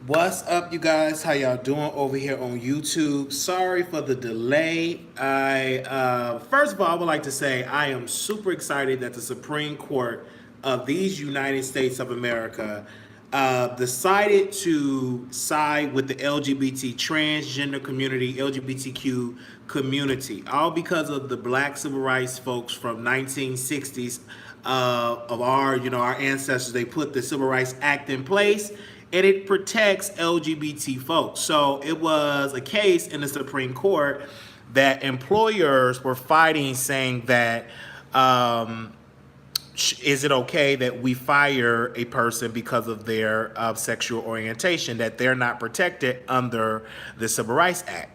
What's up, you guys? How y'all doing over here on YouTube? Sorry for the delay. I first of all, I would like to say I am super excited that the Supreme Court of these United States of America decided to side with the LGBT transgender community, LGBTQ community, all because of the Black civil rights folks from 1960s of our ancestors. They put the Civil Rights Act in place and it protects LGBT folks. So it was a case in the Supreme Court that employers were fighting, saying that is it okay that we fire a person because of their sexual orientation, that they're not protected under the Civil Rights Act?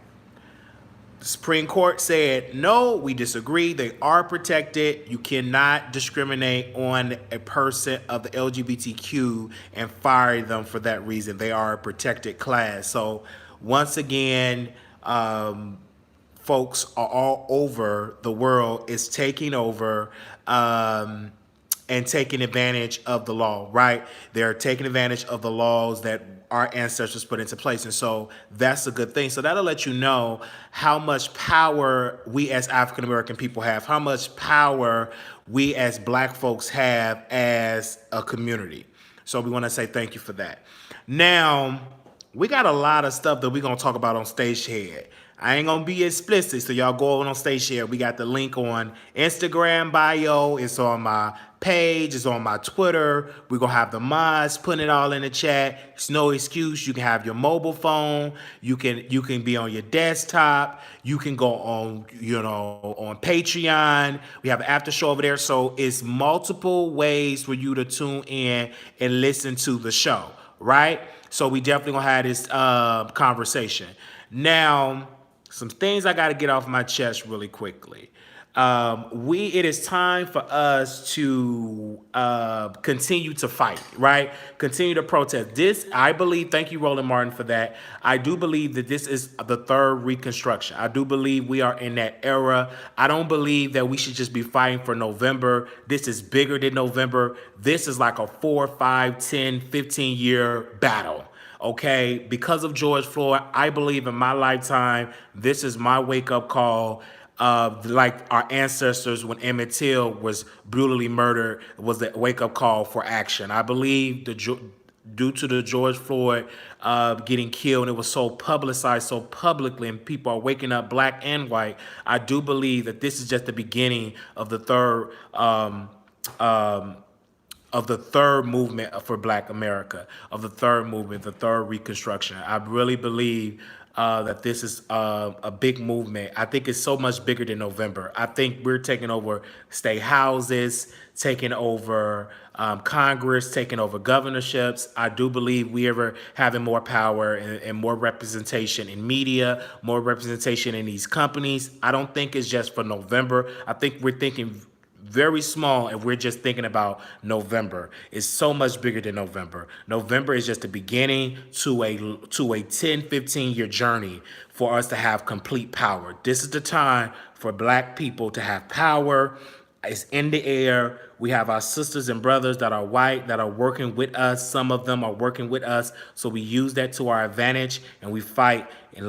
The Supreme Court said, no, we disagree. They are protected. You cannot discriminate on a person of the LGBTQ and fire them for that reason. They are a protected class. So once again, folks are all over the world is taking over and taking advantage of the law, right? They're taking advantage of the laws that our ancestors put into place. And so that's a good thing. So that'll let you know how much power we as African American people have, how much power we as Black folks have as a community. So we want to say thank you for that. Now, we got a lot of stuff that we're going to talk about on Stage Head. I ain't gonna be explicit, so y'all go over on Stage Head. We got the link on Instagram bio. It's on my page. It's on my Twitter. We're gonna have the mods putting it all in the chat. It's no excuse. You can have your mobile phone. You can be on your desktop. You can go on on Patreon. We have an after show over there. So it's multiple ways for you to tune in and listen to the show, right? So we definitely gonna have this conversation now. Some things I got to get off my chest really quickly. It is time for us to continue to fight, right? Continue to protest. This, I believe, thank you, Roland Martin, for that. I do believe that this is the third reconstruction. I do believe we are in that era. I don't believe that we should just be fighting for November. This is bigger than November. This is like a 4, 5, 10, 15-year battle. Okay, because of George Floyd, I believe in my lifetime, this is my wake-up call. Like our ancestors when Emmett Till was brutally murdered was the wake-up call for action. I believe due to the George Floyd getting killed, and it was so publicized so publicly, and people are waking up, Black and white, I do believe that this is just the beginning of the third movement for Black America, of the third movement, the third reconstruction. I really believe that this is a big movement. I think it's so much bigger than November. I think we're taking over state houses, taking over Congress, taking over governorships. I do believe we are having more power and more representation in media, more representation in these companies. I don't think it's just for November. I think we're thinking very small if we're just thinking about November. It's so much bigger than November. November is just the beginning to a 10, 15-year journey for us to have complete power. This is the time for Black people to have power. It's in the air. We have our sisters and brothers that are white that are working with us. Some of them are working with us. So we use that to our advantage and we fight, and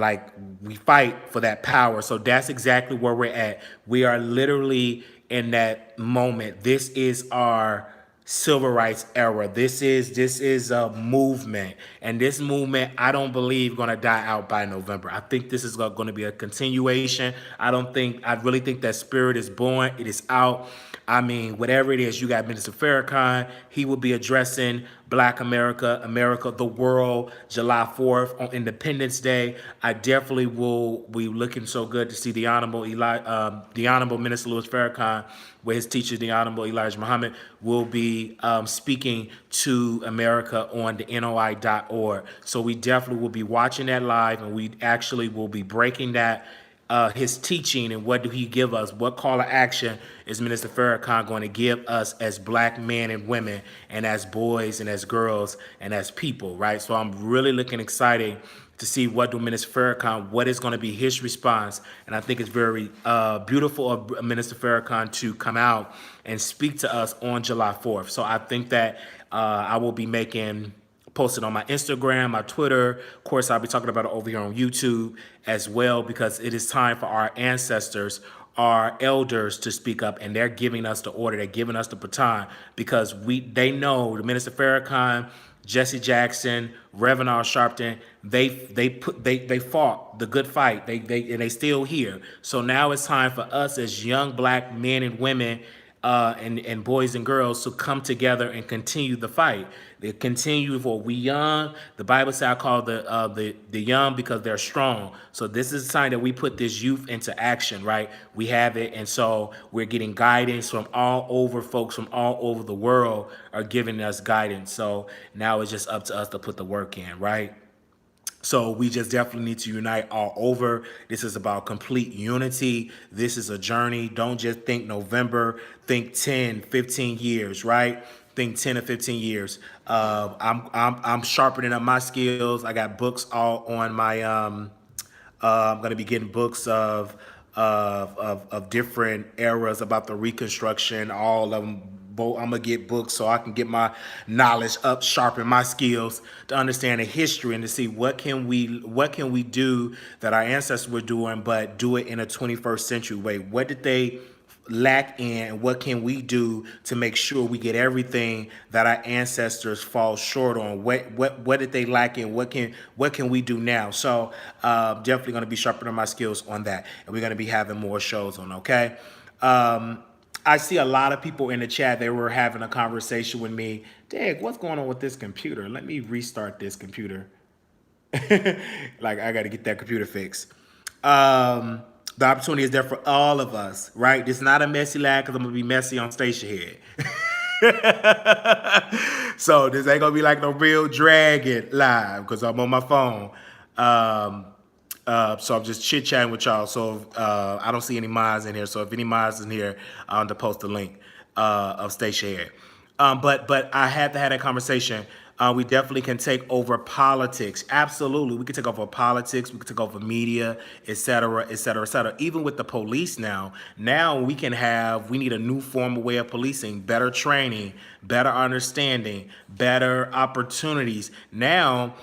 we fight for that power. So that's exactly where we're at. We are literally in that moment. This is our civil rights era. This is a movement, and this movement I don't believe gonna die out by November. I think this is going to be a continuation. I really think that spirit is born. It is out. I mean, whatever it is, you got Minister Farrakhan. He will be addressing Black America, the world, July 4th on Independence Day. I definitely will be looking so good to see the Honorable Minister Louis Farrakhan, where his teacher, the Honorable Elijah Muhammad, will be speaking to America on the NOI.org. So we definitely will be watching that live, and we actually will be breaking that his teaching and what do he give us? What call to action is Minister Farrakhan going to give us as Black men and women, and as boys and as girls and as people, right? So I'm really looking excited to see what do Minister Farrakhan, what is going to be his response. And I think it's very beautiful of Minister Farrakhan to come out and speak to us on July 4th. So I think that I will be making post it on my Instagram, my Twitter. Of course, I'll be talking about it over here on YouTube as well, because it is time for our ancestors, our elders, to speak up, and they're giving us the order. They're giving us the baton, because they know the Minister Farrakhan, Jesse Jackson, Reverend Al Sharpton, they fought the good fight. They still here. So now it's time for us as young black men and women, and boys and girls, to come together and continue the fight. They continue, for we young. The Bible says, I call the young because they're strong. So this is a sign that we put this youth into action, right? We have it, and so we're getting guidance from all over. Folks from all over the world are giving us guidance. So now it's just up to us to put the work in, right? So we just definitely need to unite all over. This is about complete unity. This is a journey. Don't just think November, think 10, 15 years, right? Think 10 or 15 years. I'm sharpening up my skills. I got books all on my, I'm going to be getting books of different eras about the Reconstruction, all of them. I'm gonna get books so I can get my knowledge up, sharpen my skills to understand the history and to see what can we do that our ancestors were doing, but do it in a 21st century way. What did they lack in, and what can we do to make sure we get everything that our ancestors fall short on? What did they lack in? What can we do now? So definitely going to be sharpening my skills on that, and we're going to be having more shows on. Okay. I see a lot of people in the chat. They were having a conversation with me. Dang, what's going on with this computer? Let me restart this computer. Like, I got to get that computer fixed. The opportunity is there for all of us, right? This is not a messy lab, because I'm going to be messy on station head. So this ain't going to be like no real dragon live, because I'm on my phone. So I'm just chit-chatting with y'all. So I don't see any mods in here. So if any mods in here, I'm to post the link of Station Head. But I had to have that conversation. We definitely can take over politics. Absolutely. We can take over politics. We can take over media, et cetera, et cetera, et cetera. Even with the police now we need a new formal way of policing, better training, better understanding, better opportunities. Now,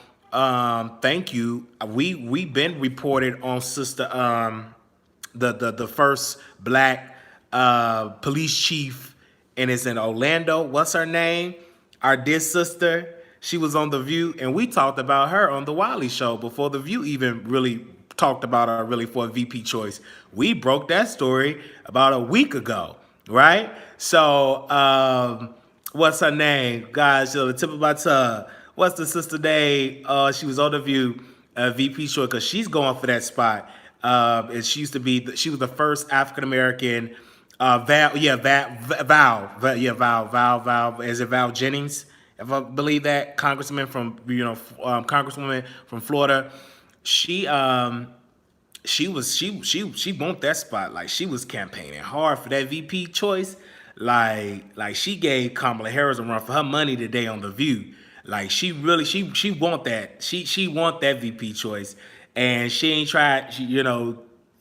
thank you. We've been reported on sister, the first black police chief, and it's in Orlando. What's her name? Our dear sister. She was on The View, and we talked about her on the Wiley Show before The View even really talked about her really for a VP choice. We broke that story about a week ago, right? So, what's her name? Guys, the tip of my tongue. What's the sister name? She was on The View, VP choice, because she's going for that spot. And she was the first African American. Val. Is it Val Jennings? If I believe that, congresswoman from Florida. She want that spot. Like, she was campaigning hard for that VP choice. Like she gave Kamala Harris a run for her money today on The View. Like, she want that. She want that VP choice, and she ain't tried.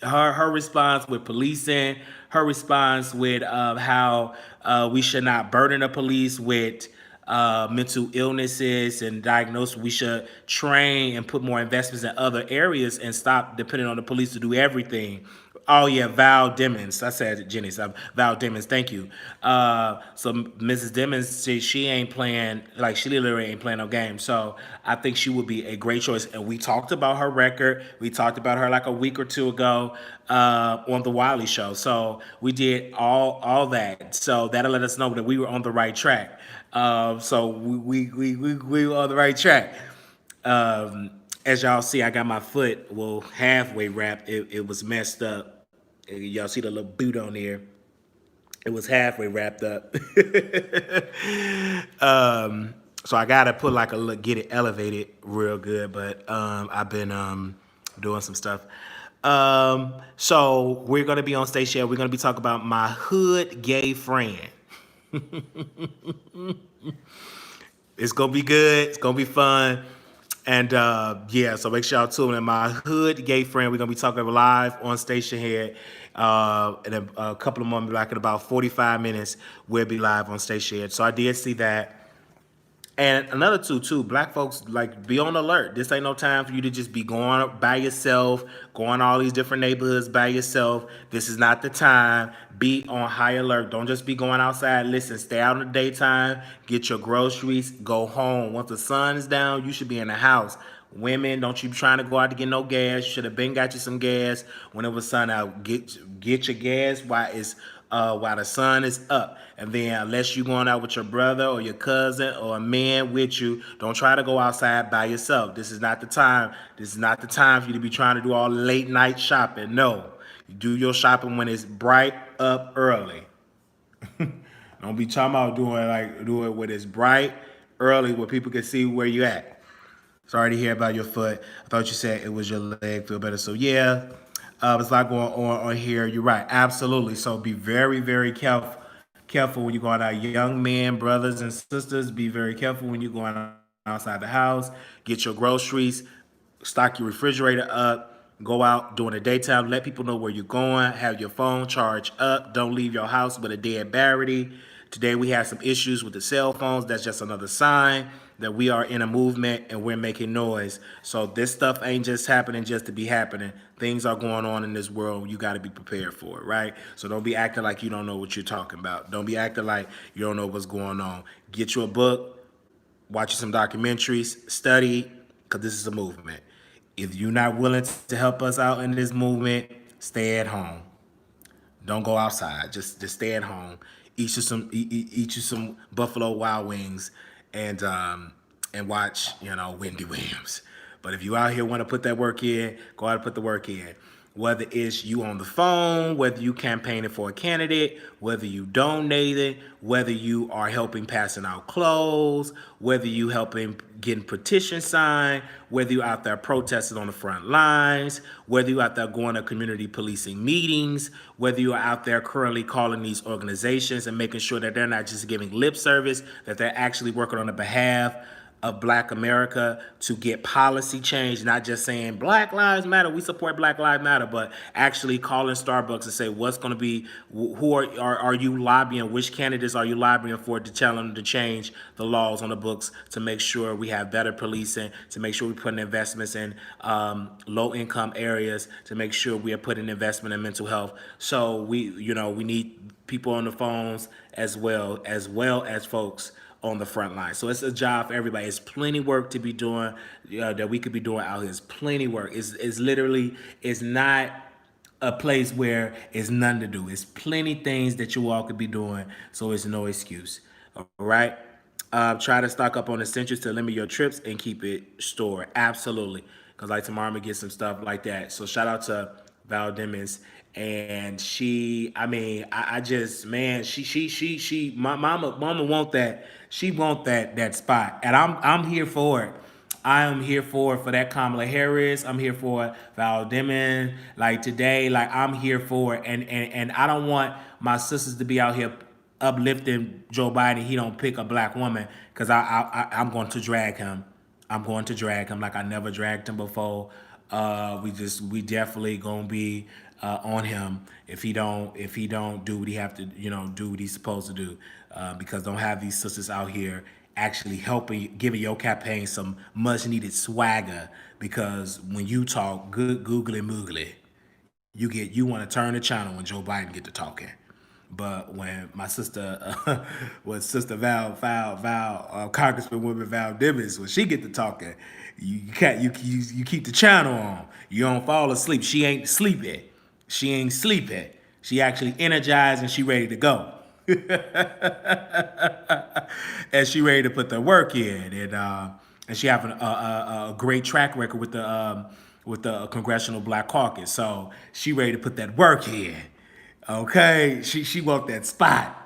Her response with policing, her response with how we should not burden the police with mental illnesses and diagnosis. We should train and put more investments in other areas and stop depending on the police to do everything. Oh yeah, Val Demings. I said Jennings. Val Demings. Thank you. So Mrs. Demings, she ain't playing, like, she literally ain't playing no game. So I think she would be a great choice. And we talked about her record. We talked about her like a week or two ago on the Wiley Show. So we did all that. So that'll let us know that we were on the right track. So we were on the right track. As y'all see, I got my foot, halfway wrapped. It was messed up. Y'all see the little boot on there. It was halfway wrapped up. So I gotta put get it elevated real good. But I've been doing some stuff. So we're gonna be on station. We're gonna be talking about my hood gay friend. It's gonna be good. It's gonna be fun. And so make sure y'all tune in. My hood gay friend. We're gonna be talking live on Station Head. In a couple of months, like in about 45 minutes, we'll be live on Station Head. So I did see that. And another too, black folks, like, be on alert. This ain't no time for you to just be going by yourself, going all these different neighborhoods by yourself. This is not the time. Be on high alert. Don't just be going outside. Listen, stay out in the daytime, get your groceries, go home. Once the sun is down, you should be in the house. Women, don't you be trying to go out to get no gas. You should have been got you some gas when it was sun out. Get your gas while the sun is up. And then unless you're going out with your brother or your cousin or a man with you, don't try to go outside by yourself. This is not the time. This is not the time for you to be trying to do all late night shopping. No. You do your shopping when it's bright up early. Don't be talking about do it when it's bright early where people can see where you at. Sorry to hear about your foot. I thought you said it was your leg. Feel better. So yeah, there's a lot going on here. You're right. Absolutely. So be very, very careful when you're going out. Young men, brothers and sisters, be very careful when you're going outside the house. Get your groceries. Stock your refrigerator up. Go out during the daytime. Let people know where you're going. Have your phone charged up. Don't leave your house with a dead battery. Today we had some issues with the cell phones. That's just another sign that we are in a movement and we're making noise. So this stuff ain't just happening just to be happening. Things are going on in this world. You got to be prepared for it, right? So don't be acting like you don't know what you're talking about. Don't be acting like you don't know what's going on. Get you a book, watch some documentaries, study, because this is a movement. If you're not willing to help us out in this movement, stay at home. Don't go outside. Just stay at home. Eat you some Buffalo Wild Wings, and watch Wendy Williams. But if you out here want to put that work in, go out and put the work in. Whether it's you on the phone, whether you campaigning for a candidate, whether you donated, whether you are helping passing out clothes, whether you helping getting petitions signed, whether you out there protesting on the front lines, whether you out there going to community policing meetings, whether you are out there currently calling these organizations and making sure that they're not just giving lip service, that they're actually working on the behalf of Black America to get policy change, not just saying Black Lives Matter, we support Black Lives Matter, but actually calling Starbucks and say what's going to be, who are you lobbying, which candidates are you lobbying for to tell them to change the laws on the books to make sure we have better policing, to make sure we put in investments in low income areas, to make sure we are putting investment in mental health. So we need people on the phones as well as folks on the front line. So it's a job for everybody. It's plenty work to be doing that we could be doing out here. It's plenty work. It's literally, it's not a place where it's none to do. It's plenty things that you all could be doing. So it's no excuse. All right. Try to stock up on essentials to limit your trips and keep it stored. Absolutely. Because like tomorrow I'm gonna get some stuff like that. So shout out to Val Demons. And I just, man, my mama want that. She want that spot, and I'm here for it. I am here for that Kamala Harris. I'm here for Val Demon. Like today, like I'm here for it, and I don't want my sisters to be out here uplifting Joe Biden. He don't pick a Black woman because I'm going to drag him. I'm going to drag him like I never dragged him before. We definitely gonna be on him if he don't do what he have to do what he's supposed to do, because don't have these sisters out here actually helping, giving your campaign some much needed swagger, because when you talk good googly moogly, you want to turn the channel when Joe Biden get to talking. But when my sister, when Sister Congresswoman Val Demings, when she get to talking, you can't you keep the channel on. You don't fall asleep. She ain't sleepy. She ain't sleepy. She actually energized and she ready to go. And she ready to put the work in, and she having a great track record with the Congressional Black Caucus. So she ready to put that work in. Okay, she want that spot.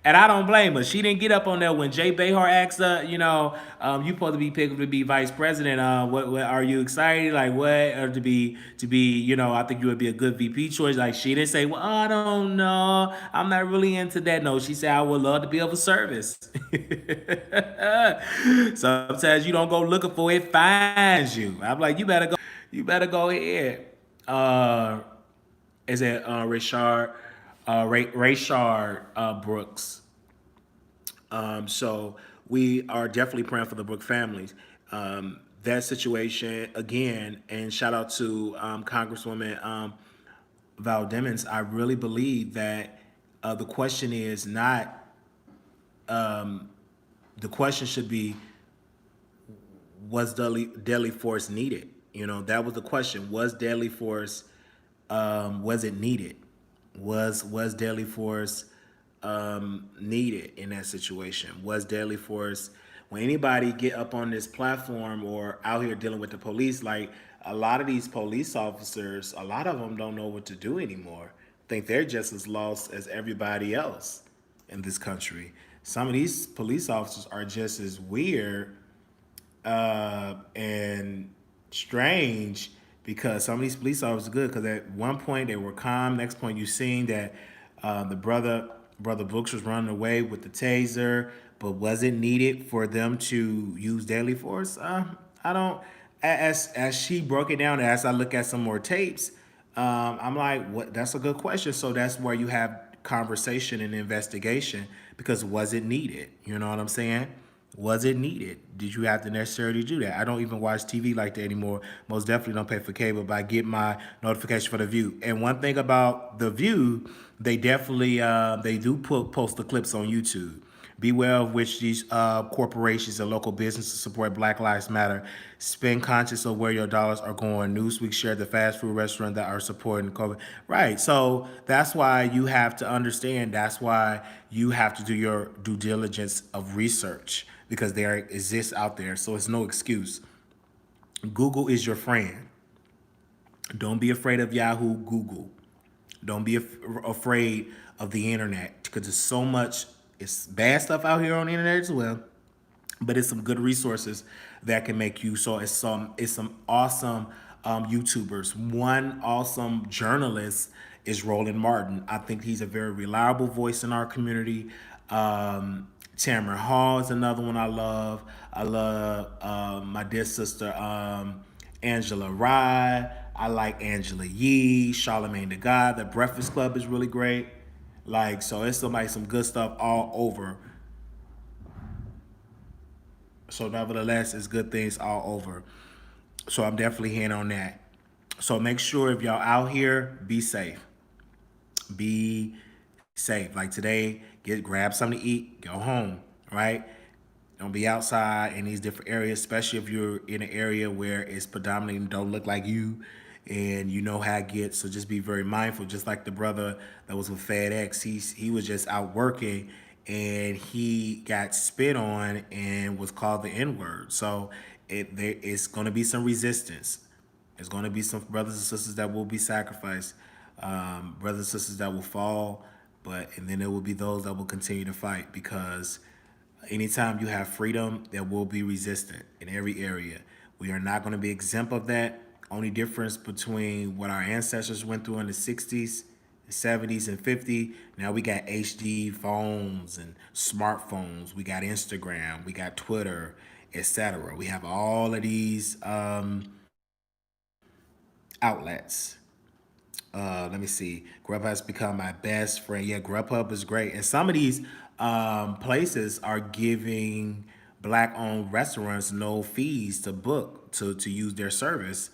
And I don't blame her. She didn't get up on there when Jay Behar asked her, you supposed to be picked to be vice president. What are you excited? Like what? Or to be, I think you would be a good VP choice. Like she didn't say, well, I don't know. I'm not really into that. No, she said, I would love to be of a service. Sometimes you don't go looking for it, finds you. I'm like, you better go ahead. Is it Rayshard Brooks? So we are definitely praying for the Brooke families. That situation again, and shout out to Congresswoman Val Demings. I really believe that the question is not, the question should be, was deadly force needed? You know, that was the question. Was deadly force, was it needed? Was deadly force needed in that situation? Was deadly force, when anybody get up on this platform or out here dealing with the police, like a lot of these police officers, a lot of them don't know what to do anymore. Think they're just as lost as everybody else in this country. Some of these police officers are just as weird and strange, because some of these police officers are good, because at one point they were calm, next point you seen that the brother Brooks was running away with the taser, but was it needed for them to use deadly force? I don't. As she broke it down, as I look at some more tapes, I'm like, what? That's a good question. So that's where you have conversation and investigation, because was it needed? You know what I'm saying? Was it needed? Did you have to necessarily do that? I don't even watch TV like that anymore. Most definitely don't pay for cable, but I get my notification for The View. And one thing about The View, they definitely they do post the clips on YouTube. Beware of which these corporations and local businesses support Black Lives Matter. Spend conscious of where your dollars are going. Newsweek shared the fast food restaurant that are supporting COVID. Right. So that's why you have to understand. That's why you have to do your due diligence of research, because there exists out there. So it's no excuse. Google is your friend. Don't be afraid of Yahoo, Google. Don't be afraid of the internet, because there's so much, it's bad stuff out here on the internet as well, but it's some good resources that can make you. So it's some awesome YouTubers. One awesome journalist is Roland Martin. I think he's a very reliable voice in our community. Tamara Hall is another one I love. I love my dear sister Angela Rye. I like Angela Yee, Charlemagne the God. The Breakfast Club is really great. Like, so it's some good stuff all over. So nevertheless, it's good things all over. So I'm definitely in on that. So make sure, if y'all out here, be safe. Be safe. Like today, grab something to eat, go home, right? Don't be outside in these different areas, especially if you're in an area where it's predominantly don't look like you, and you know how it gets. So just be very mindful. Just like the brother that was with FedEx, he was just out working and he got spit on and was called the N-word. So it's going to be some resistance. There's going to be some brothers and sisters that will be sacrificed, brothers and sisters that will fall, and then there will be those that will continue to fight, because anytime you have freedom, there will be resistance in every area. We are not going to be exempt of that. Only difference between what our ancestors went through in the 60s, the 70s, and 50s, now we got HD phones and smartphones. We got Instagram, we got Twitter, etc. We have all of these outlets. Let me see. Grubhub has become my best friend. Yeah, Grubhub is great. And some of these places are giving Black-owned restaurants no fees to book to use their service.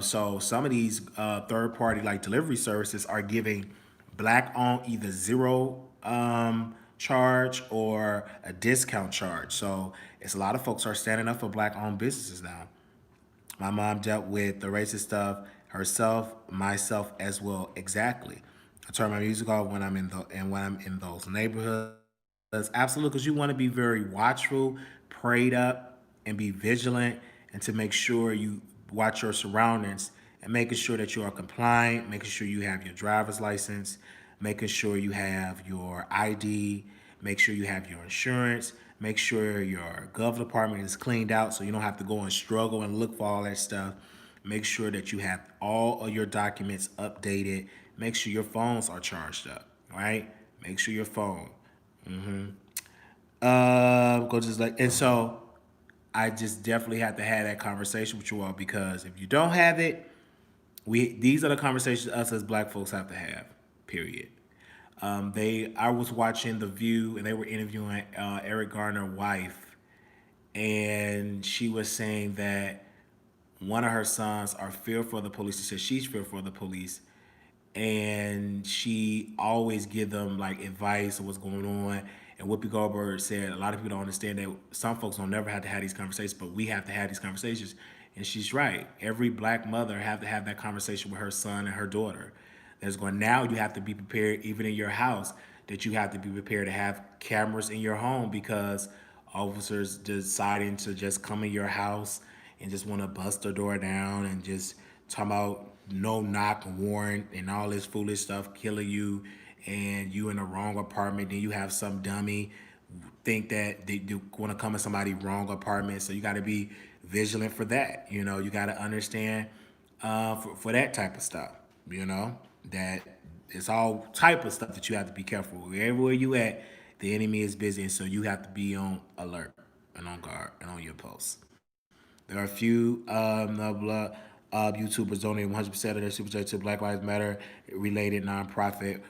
So some of these third-party like delivery services are giving Black-owned either zero charge or a discount charge. So it's a lot of folks are standing up for Black-owned businesses now. My mom dealt with the racist stuff herself, myself as well. Exactly. I turn my music off when I'm in those neighborhoods. Absolutely, because you want to be very watchful, prayed up, and be vigilant, and to make sure you watch your surroundings and making sure that you are compliant, making sure you have your driver's license, making sure you have your ID, make sure you have your insurance, make sure your gov department is cleaned out so you don't have to go and struggle and look for all that stuff. Make sure that you have all of your documents updated. Make sure your phones are charged up, right? Make sure your phone. Go just like, and so I just definitely have to have that conversation with you all, because if you don't have it, these are the conversations us as Black folks have to have. Period. I was watching The View and they were interviewing Eric Garner's wife, and she was saying that one of her sons are fearful of the police. She said she's fearful of the police, and she always give them like advice of what's going on. And Whoopi Goldberg said a lot of people don't understand that some folks don't never have to have these conversations, but we have to have these conversations. And she's right. Every black mother have to have that conversation with her son and her daughter. There's going now you have to be prepared, even in your house, that you have to be prepared to have cameras in your home because officers deciding to just come in your house and just want to bust the door down and just talk about no knock warrant and all this foolish stuff, killing you, and you in the wrong apartment. Then you have some dummy think that they do want to come in somebody's wrong apartment. So you got to be vigilant for that. You know, you got to understand for that type of stuff. You know, that it's all type of stuff that you have to be careful with. Everywhere you at, the enemy is busy, and so you have to be on alert and on guard and on your post. There are a few YouTubers donating 100% of their super chat to Black Lives Matter related nonprofit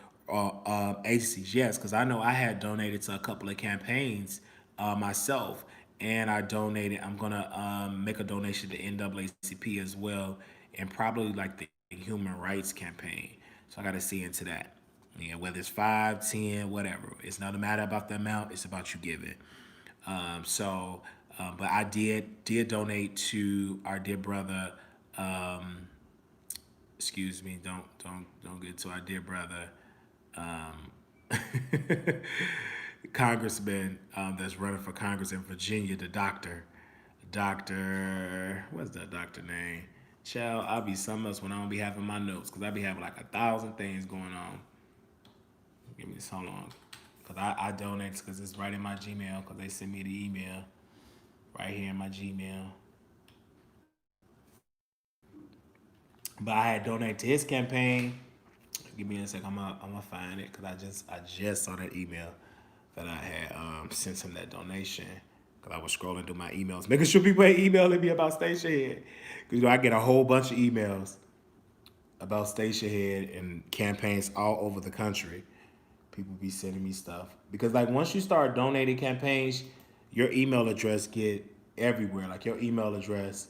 agencies. Yes, because I know I had donated to a couple of campaigns myself, and I donated. I'm gonna make a donation to NAACP as well, and probably like the Human Rights Campaign. So I got to see into that. Yeah, whether it's 5, 10, whatever. It's not a matter about the amount. It's about you giving. But I did donate to our dear brother. Excuse me, don't get to our dear brother, Congressman that's running for Congress in Virginia, the doctor. What's that doctor name? Child, I'll be something else when I don't be having my notes because I be having like 1,000 things going on. Give me so long. Because I donate because it's right in my Gmail because they send me the email right here in my Gmail. But I had donated to his campaign. Give me a sec. I'm gonna find it because I just saw that email that I had sent him that donation because I was scrolling through my emails, making sure people ain't emailing me about Station Head. Because I get a whole bunch of emails about Station Head and campaigns all over the country. People be sending me stuff because like once you start donating campaigns, your email address get everywhere. Like your email address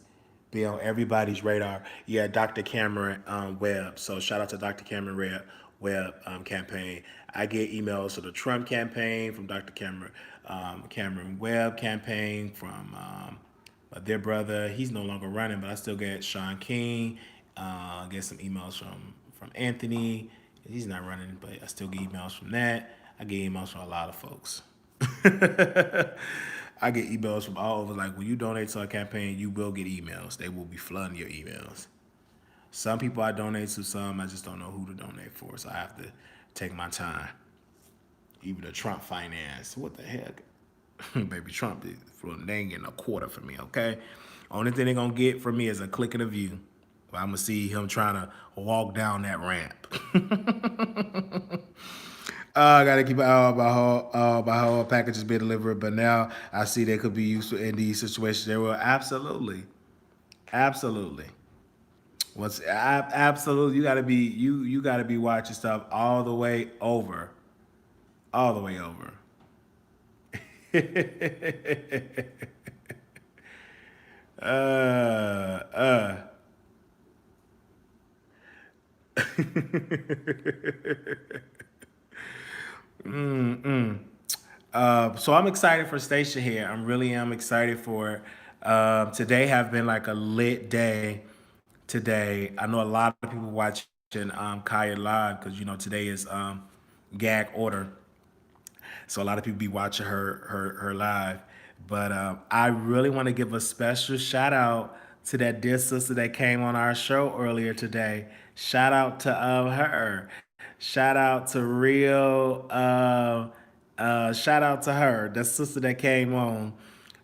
be on everybody's radar. Yeah, Dr. Cameron Webb. So shout out to Dr. Cameron Webb campaign. I get emails to the Trump campaign from Dr. Cameron Webb campaign from my dear brother. He's no longer running, but I still get Sean King. Get some emails from Anthony. He's not running, but I still get emails from that. I get emails from a lot of folks. I get emails from all over. Like when you donate to a campaign, you will get emails. They will be flooding your emails. Some people I donate to, some I just don't know who to donate for, so I have to take my time. Even the Trump finance, what the heck? Baby Trump, they ain't getting a quarter from me, okay? Only thing they gonna get from me is a click and a view. I'm gonna see him trying to walk down that ramp. I gotta keep an eye out about how a package is being delivered, but now I see they could be useful in these situations. They will absolutely. Absolutely? You gotta be watching stuff all the way over, all the way over. uh. So I'm excited for Station here. I really am excited for it. Today have been like a lit day. Today, I know a lot of people watching Kaya live because you know today is gag order, so a lot of people be watching her live. But I really want to give a special shout out to that dear sister that came on our show earlier today. Shout out to her. Shout out to real. Shout out to her, the sister that came on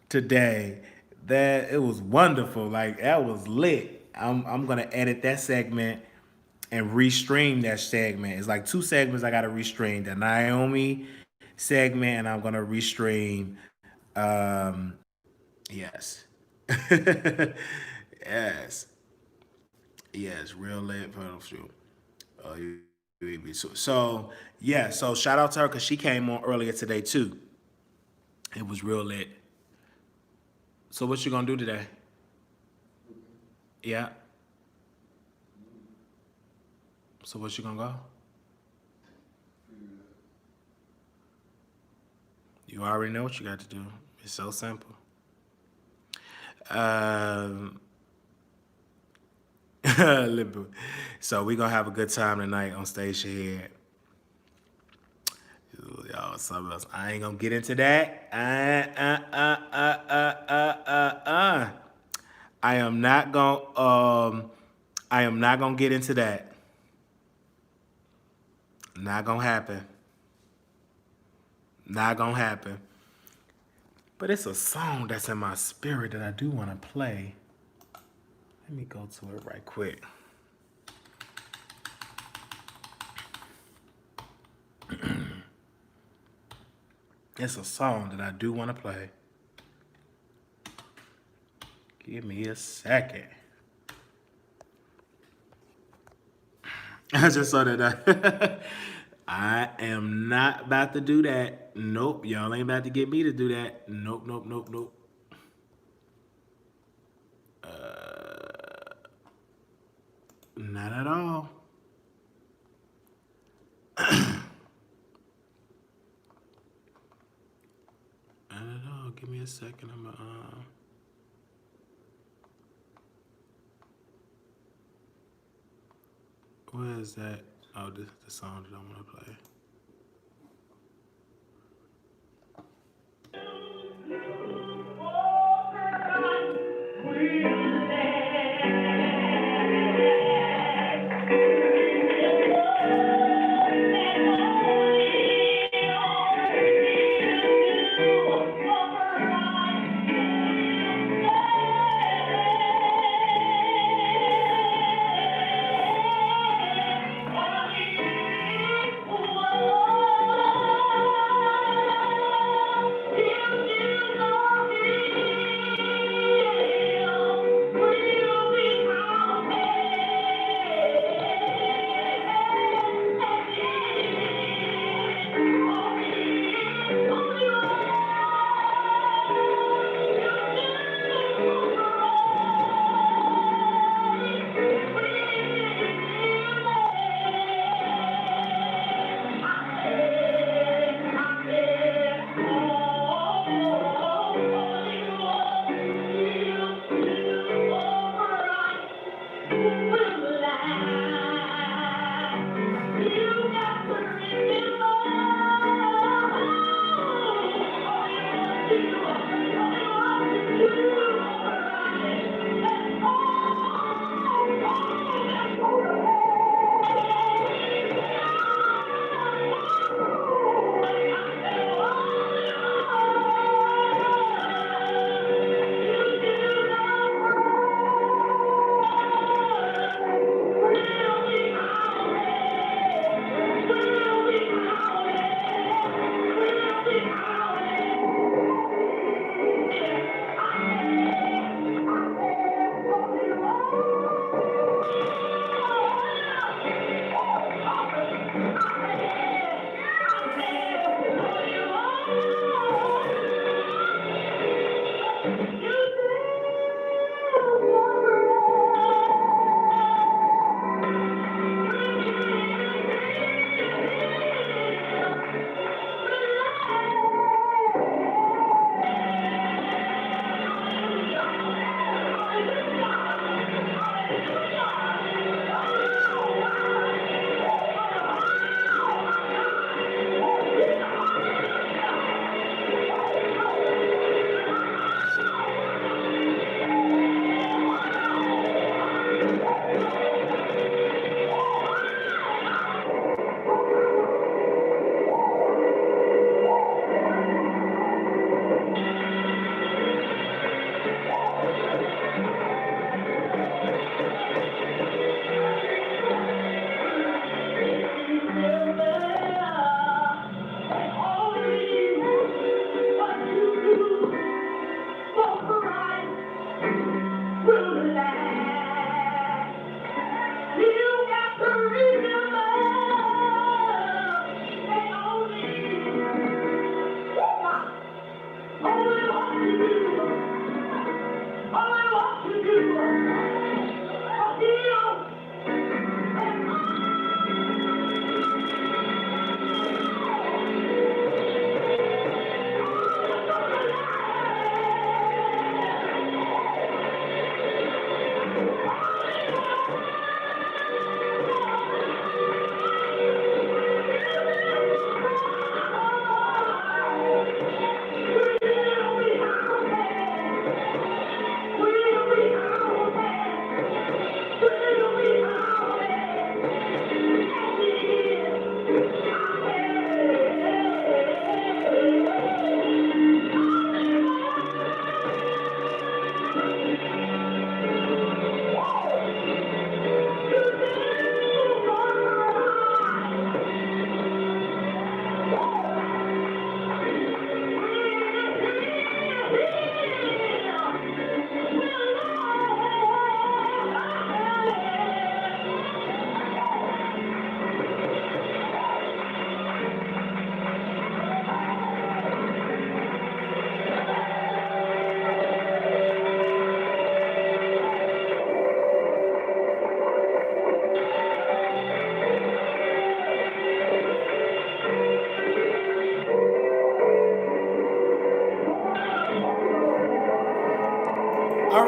today. That it was wonderful. Like that was lit. I'm gonna edit that segment and restream that segment. It's like two segments I gotta restream. The Naomi segment, and I'm gonna restream. Um, yes, yes, yes, real lit photo shoot. Oh, so yeah. So shout out to her because she came on earlier today too. It was real lit. So what you gonna do today? Yeah. So what you gonna go? You already know what you got to do. It's so simple. So we gonna have a good time tonight on Station Head. Y'all, something else. I ain't gonna get into that. I am not gonna get into that. Not gonna happen. Not gonna happen. But it's a song that's in my spirit that I do want to play. Let me go to it right quick. It's a song that I do want to play. Give me a second. I just saw that. I am not about to do that. Nope, y'all ain't about to get me to do that. Nope, nope, nope, nope. Not at all. Not at all. Give me a second. Where is that? Oh, this is the song that I want to play.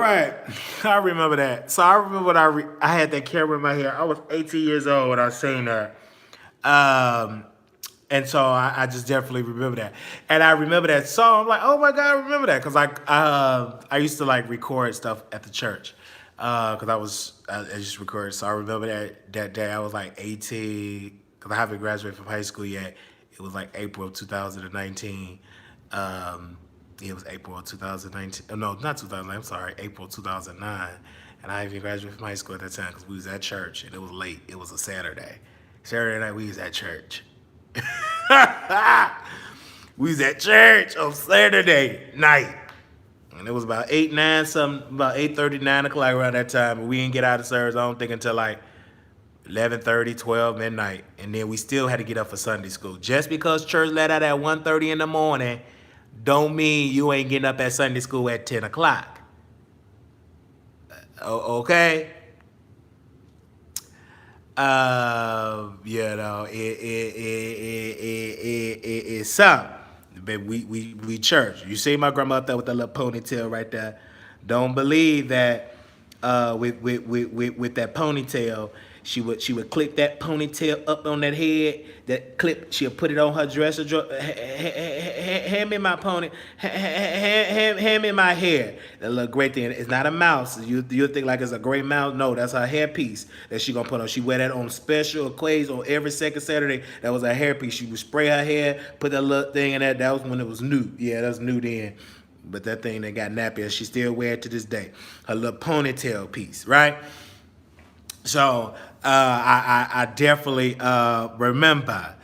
right. I remember that. So I remember when I had that camera in my hair. I was 18 years old when I seen that. And so I just definitely remember that. And I remember that song. I'm like, oh my God, I remember that. Because I used to like record stuff at the church. Because I just recorded. So I remember that day I was like 18. Because I haven't graduated from high school yet. It was like April of 2019. It was April of 2019. Oh, no, not 2009. I'm sorry, April 2009. And I even graduated from high school at that time because we was at church and it was late. It was a Saturday. Saturday night we was at church. We was at church on Saturday night. And it was about 8, 9, something, about 8:30, 9 o'clock around that time. And we didn't get out of service, I don't think, until like 11:30, 12, midnight. And then we still had to get up for Sunday school. Just because church let out at 1:30 in the morning don't mean you ain't getting up at Sunday school at 10 o'clock. Okay? It's something. But we church. You see my grandma up there with that little ponytail right there. Don't believe that with that ponytail, she would clip that ponytail up on that head. That clip, she'll put it on her dresser drawer. Hand me my pony. Hand me my hair. That little gray thing. It's not a mouse. You think like it's a gray mouse? No, that's her hairpiece that she gonna put on. She wear that on special occasions on every second Saturday. That was her hairpiece. She would spray her hair, put that little thing in that. That was when it was new. Yeah, that was new then. But that thing that got nappy, and she still wear it to this day. Her little ponytail piece, right? So I definitely remember,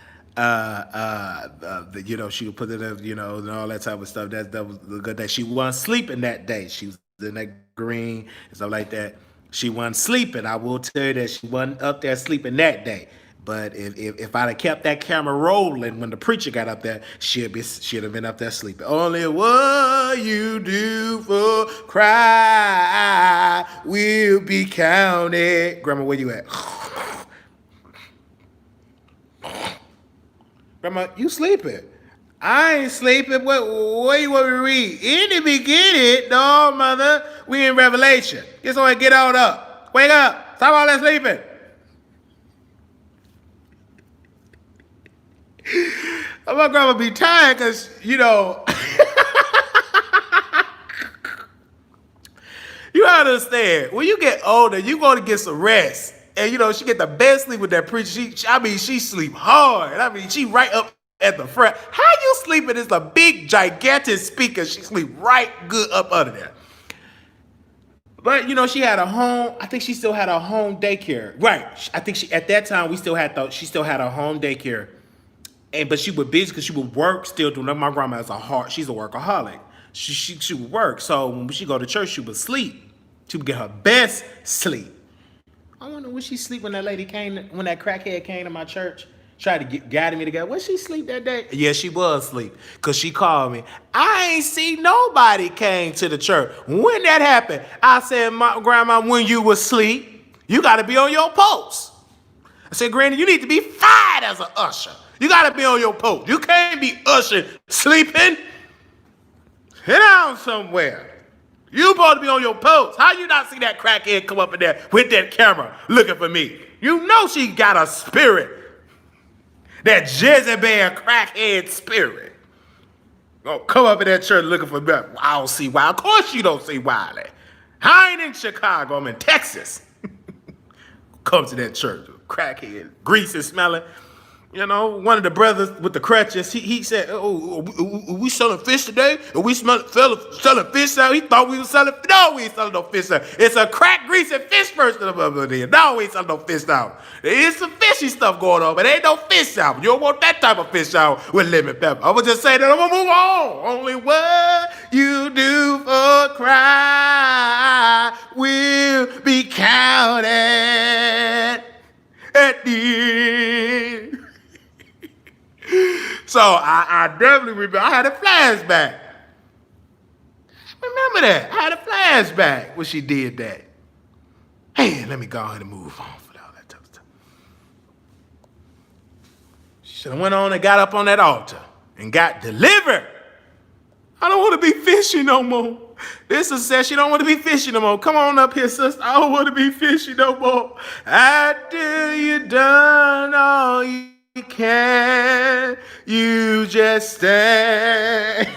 she would put it up, and all that type of stuff. That was the good day. She wasn't sleeping that day. She was in that green and stuff like that. She wasn't sleeping. I will tell you that she wasn't up there sleeping that day. But if I'd have kept that camera rolling when the preacher got up there, she'd have been up there sleeping. Only what you do for cry will be counted. Grandma, where you at? Grandma, you sleeping? I ain't sleeping. What you want me to read? In the beginning, no, mother, we in Revelation. Get on, get on up. Wake up. Stop all that sleeping. My grandma be tired because, you understand, when you get older, you going to get some rest. And, she get the best sleep with that preacher. She sleep hard. She right up at the front. How you sleeping? It's a big, gigantic speaker. She sleep right good up under there. But, she had a home. I think she still had a home daycare. Right. I think at that time, she still had a home daycare. But she was busy because she would work still doing that. My grandma she's a workaholic. She would work. So when she go to church, she would sleep. She would get her best sleep. I wonder when she sleep when that crackhead came to my church, tried to guide me together. Was she sleep that day? Yeah, she was asleep. Because she called me. I ain't see nobody came to the church. When that happened, I said, my grandma, when you was asleep, you got to be on your post. I said, Granny, you need to be fired as an usher. You got to be on your post. You can't be ushering, sleeping. Sit down somewhere. You supposed to be on your post. How you not see that crackhead come up in there with that camera looking for me? You know she got a spirit. That Jezebel crackhead spirit. Oh, come up in that church looking for me. I don't see Wiley. Of course you don't see Wiley. I ain't in Chicago. I'm in Texas. Come to that church. Crackhead, greasy smelling. One of the brothers with the crutches, he said, "Oh, we selling fish today? Are we selling fish out?" He thought we were selling. No, we ain't selling no fish out. It's a crack, greasy fish person over there. No, we ain't selling no fish out. There is some fishy stuff going on, but there ain't no fish out. You don't want that type of fish out with lemon pepper. I would just say that I'm gonna move on. Only what you do for cry will be counted at the end. So I definitely remember. I had a flashback. Remember that. I had a flashback when she did that. Hey, let me go ahead and move on for all that type of stuff. She should have went on and got up on that altar and got delivered. I don't want to be fishy no more. This is says she don't want to be fishy no more. Come on up here, sister. I don't want to be fishy no more. After you done all you can, you just stand.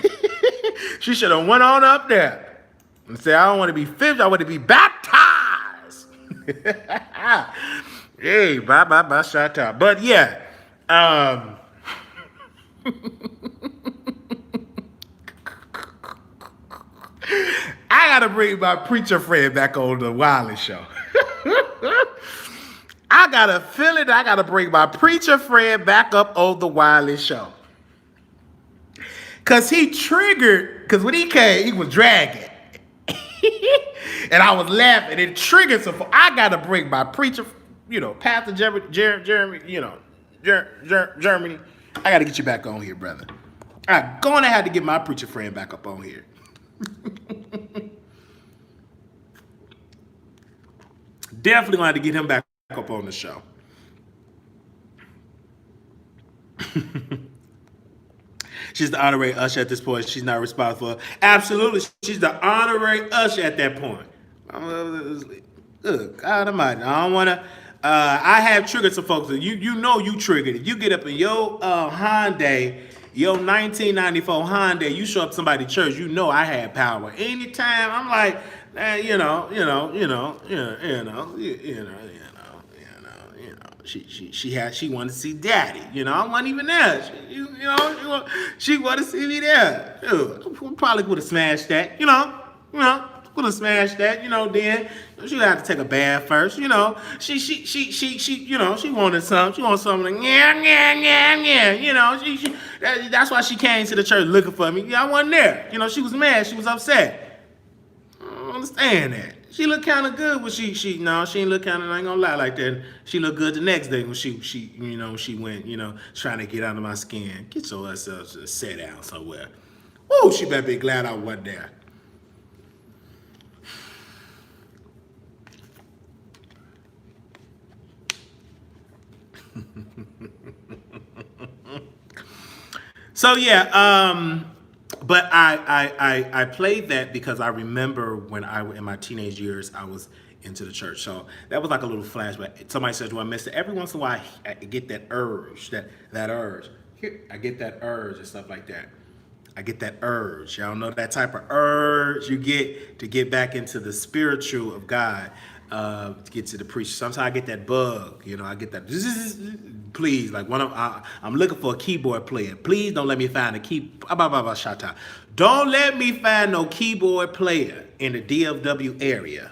She should have went on up there and said, I don't want to be fishy. I want to be baptized. Hey, bye, shout out. But yeah, I gotta bring my preacher friend back on the Wiley Show. I got a feeling I gotta bring my preacher friend back up on the Wiley Show. Cause he triggered, cause when he came, he was dragging. And I was laughing. It triggered some. I gotta bring my preacher, Pastor Jeremy, Germany. I gotta get you back on here, brother. I'm gonna have to get my preacher friend back up on here. Definitely gonna have to get him back up on the show. She's the honorary usher at this point. She's not responsible. Absolutely, she's the honorary usher at that point. Good God Almighty, I don't wanna. I have triggered some folks. You know you triggered it. You get up in your Hyundai, your 1994 Hyundai. You show up to somebody's church. You know I had power. Anytime I'm like, she wanted to see Daddy. I wasn't even there. She wanted to see me there. Probably would have smashed that. Would have smashed that. Then she would have to take a bath first. She wanted something. She wanted something. That's why she came to the church looking for me. I wasn't there. She was mad. She was upset. I don't understand that. She looked kind of good when she ain't look kind of, I ain't gonna lie like that. She looked good the next day when she went, trying to get under my skin. Get your ass up, sit down somewhere. Woo, she better be glad I wasn't there. So yeah, but I played that because I remember when in my teenage years I was into the church. So that was like a little flashback. Somebody says, "Do I miss it?" Every once in a while, I get that urge, that urge. I get that urge and stuff like that. I get that urge. Y'all know that type of urge you get to get back into the spiritual of God, to get to the preacher. Sometimes I get that bug. I get that. Please, like I'm looking for a keyboard player. Please don't let me find a Shoutout. Don't let me find no keyboard player in the DFW area.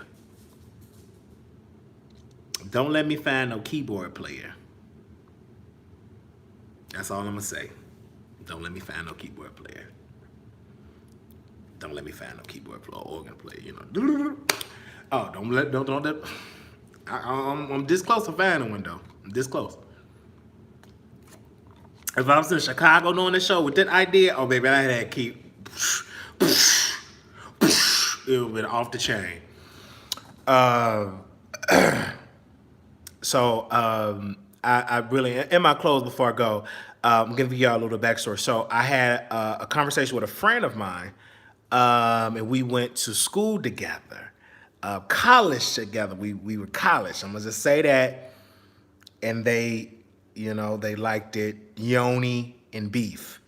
Don't let me find no keyboard player. That's all I'm gonna say. Don't let me find no keyboard player. Don't let me find no keyboard player or organ player. Oh, don't let. I'm this close to finding one though. I'm this close. If I was in Chicago doing the show with that idea, oh baby, I had to keep. It would have been off the chain. So I really, in my close before I go, I'm gonna give y'all a little backstory. So I had a conversation with a friend of mine, and we went to school together, college together. We were college. I'm gonna just say that, and they liked it yoni and beef,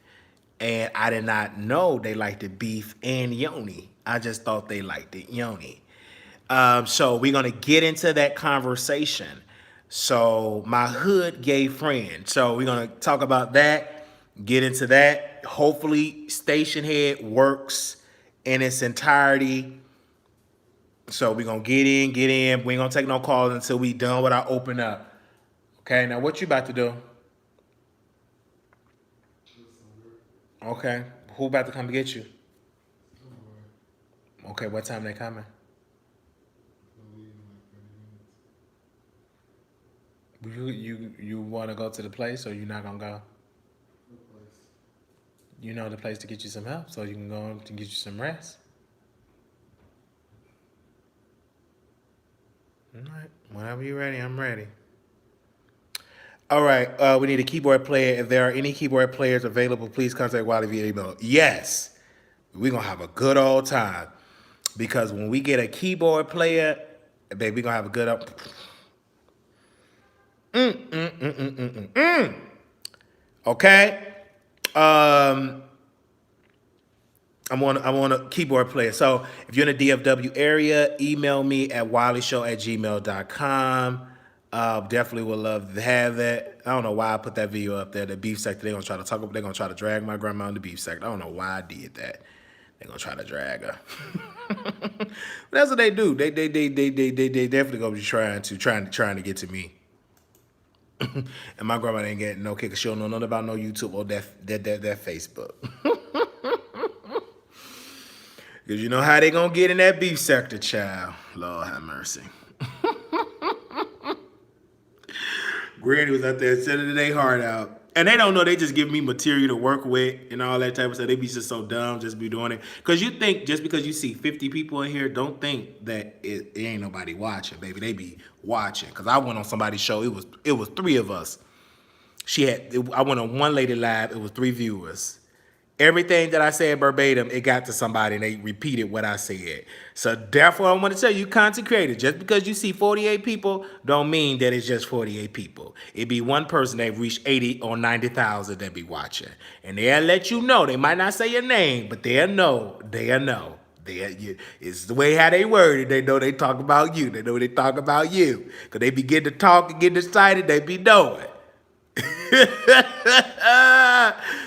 and I did not know they liked it beef and yoni. I just thought they liked it yoni. So we're gonna get into that conversation. So my hood gay friend. So we're gonna talk about that, get into that. Hopefully Station Head works in its entirety. So we're gonna get in. We ain't gonna take no calls until we done with our open up. Okay, now what you about to do? Okay, who about to come to get you? Okay, what time they coming? You want to go to the place, or you not gonna go? You know the place to get you some help, so you can go and get you some rest. All right, whenever you're ready, I'm ready. All right, we need a keyboard player. If there are any keyboard players available, please contact Wiley via email. Yes, We're going to have a good old time. Because when we get a keyboard player, baby, we're going to have a good up. Okay? Um, I'm on a keyboard player. So if you're in the DFW area, email me at wileyshow@gmail.com. Definitely would love to have that. I don't know why I put that video up there. The beef sector, they're gonna try to talk about, they're gonna try to drag my grandma in the beef sector. I don't know why I did that. They're gonna try to drag her. But that's what they do. They definitely gonna be trying to get to me. And my grandma ain't getting no kick. She don't know nothing about no YouTube or that Facebook. Because you know how they gonna get in that beef sector, child. Lord have mercy. Granny was out there selling their heart out. And they don't know, they just give me material to work with and all that type of stuff. They be just so dumb, just be doing it. Because you think, just because you see 50 people in here, don't think that it ain't nobody watching, baby. They be watching. Because I went on somebody's show, it was 3 of us. I went on one lady live, it was 3 viewers. Everything that I said verbatim, it got to somebody and they repeated what I said. So therefore, I want to tell you, content creators, just because you see 48 people, don't mean that it's just 48 people. It be one person that reached 80 or 90,000 that be watching. And they'll let you know. They might not say your name, but they'll know. They'll know. It's the way how they word it. They know they talk about you. They know they talk about you. Because they begin to talk and get excited, they be knowing.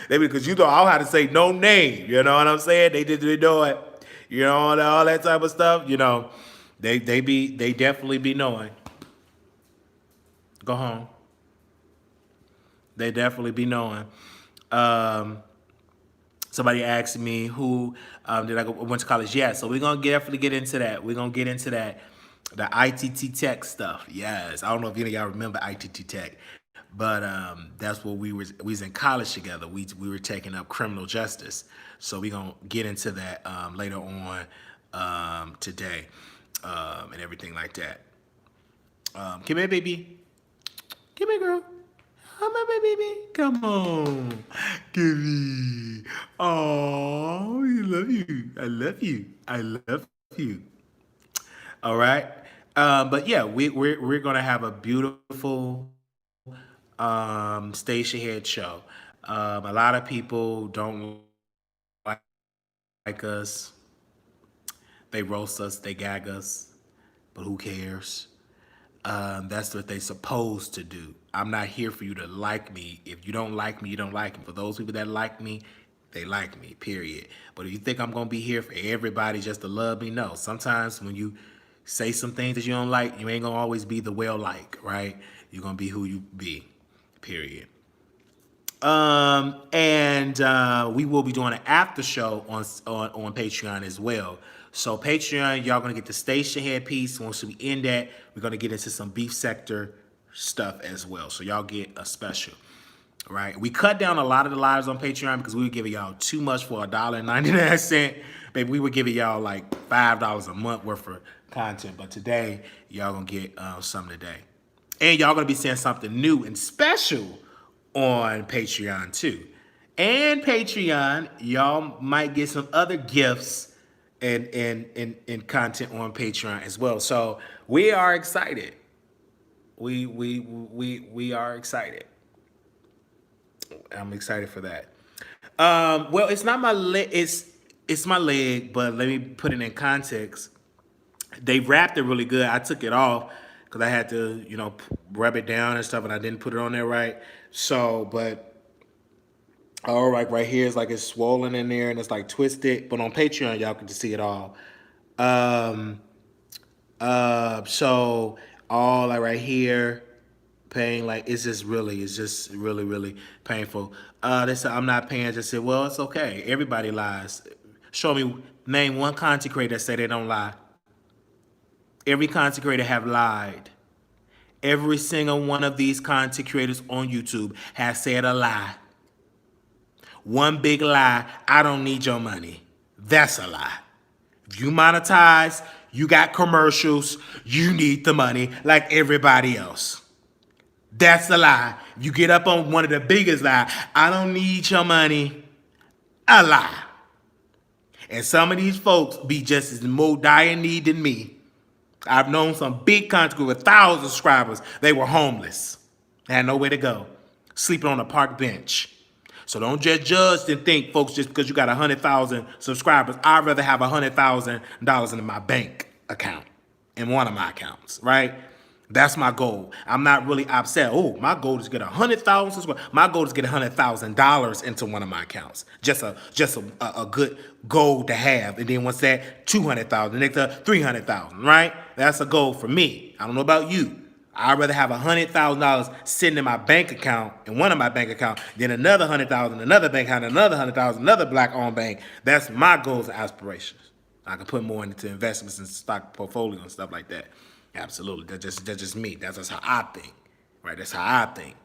Because you know how to say no name, you know what I'm saying? They know it, you know, all that type of stuff. You know, they definitely be knowing. Go home. They definitely be knowing. Somebody asked me who did I went to college? Yeah, so we're gonna definitely get into that. We're gonna get into that, the ITT Tech stuff. Yes, I don't know if any of y'all remember ITT Tech. But that's what we was in college together. We were taking up criminal justice. So we're going to get into that later on today and everything like that. Come here, baby. Come here, girl. Come on, baby. Come on. Give me. Oh, I love you. I love you. I love you. All right. But yeah, we're going to have a beautiful station head show. A lot of people don't like us. They roast us, they gag us, but who cares? That's what they're supposed to do. I'm not here for you to like me. If you don't like me, you don't like me. For those people that like me, they like me, period. But if you think I'm going to be here for everybody just to love me, no. Sometimes when you say some things that you don't like, you ain't going to always be the well-like, right? You're going to be who you be. Period. And we will be doing an after show on Patreon as well. So Patreon, y'all gonna get the station head piece. Once we end that, we're gonna get into some beef sector stuff as well. So y'all get a special. Right? We cut down a lot of the lives on Patreon because we were giving y'all too much for $1.99. Baby, we were giving y'all like $5 a month worth of content. But today, y'all gonna get something today. And y'all gonna be seeing something new and special on Patreon too. And Patreon, y'all might get some other gifts and content on Patreon as well. So we are excited. We are excited. I'm excited for that. Well, it's not my leg. It's my leg, but let me put it in context. They wrapped it really good. I took it off because I had to, rub it down and stuff, and I didn't put it on there right. So, but all right here is like it's swollen in there and it's like twisted. But on Patreon, y'all can see it all. So all like right here, pain, like it's just really painful. They said I'm not paying. I just said, well, it's okay. Everybody lies. Show me, name one content creator that say they don't lie. Every content creator have lied. Every single one of these content creators on YouTube has said a lie. One big lie, I don't need your money. That's a lie. If you monetize, you got commercials, you need the money like everybody else. That's the lie. You get up on one of the biggest lies, I don't need your money. A lie. And some of these folks be just as more dire need than me. I've known some big content creators with 1,000 subscribers. They were homeless. They had nowhere to go. Sleeping on a park bench. So don't just judge and think, folks, just because you got 100,000 subscribers, I'd rather have $100,000 in my bank account, in one of my accounts, right? That's my goal. I'm not really upset. Oh, my goal is to get 100,000 subscribers. My goal is to get $100,000 into one of my accounts. Just a good goal to have. And then once that, 200,000, the next 300,000, right? That's a goal for me. I don't know about you. I'd rather have $100,000 sitting in my bank account, in one of my bank accounts, than another 100,000, another bank account, another 100,000, another black-owned bank. That's my goals and aspirations. I can put more into investments and stock portfolio and stuff like that. Absolutely, that's just me. That's just how I think, right? That's how I think.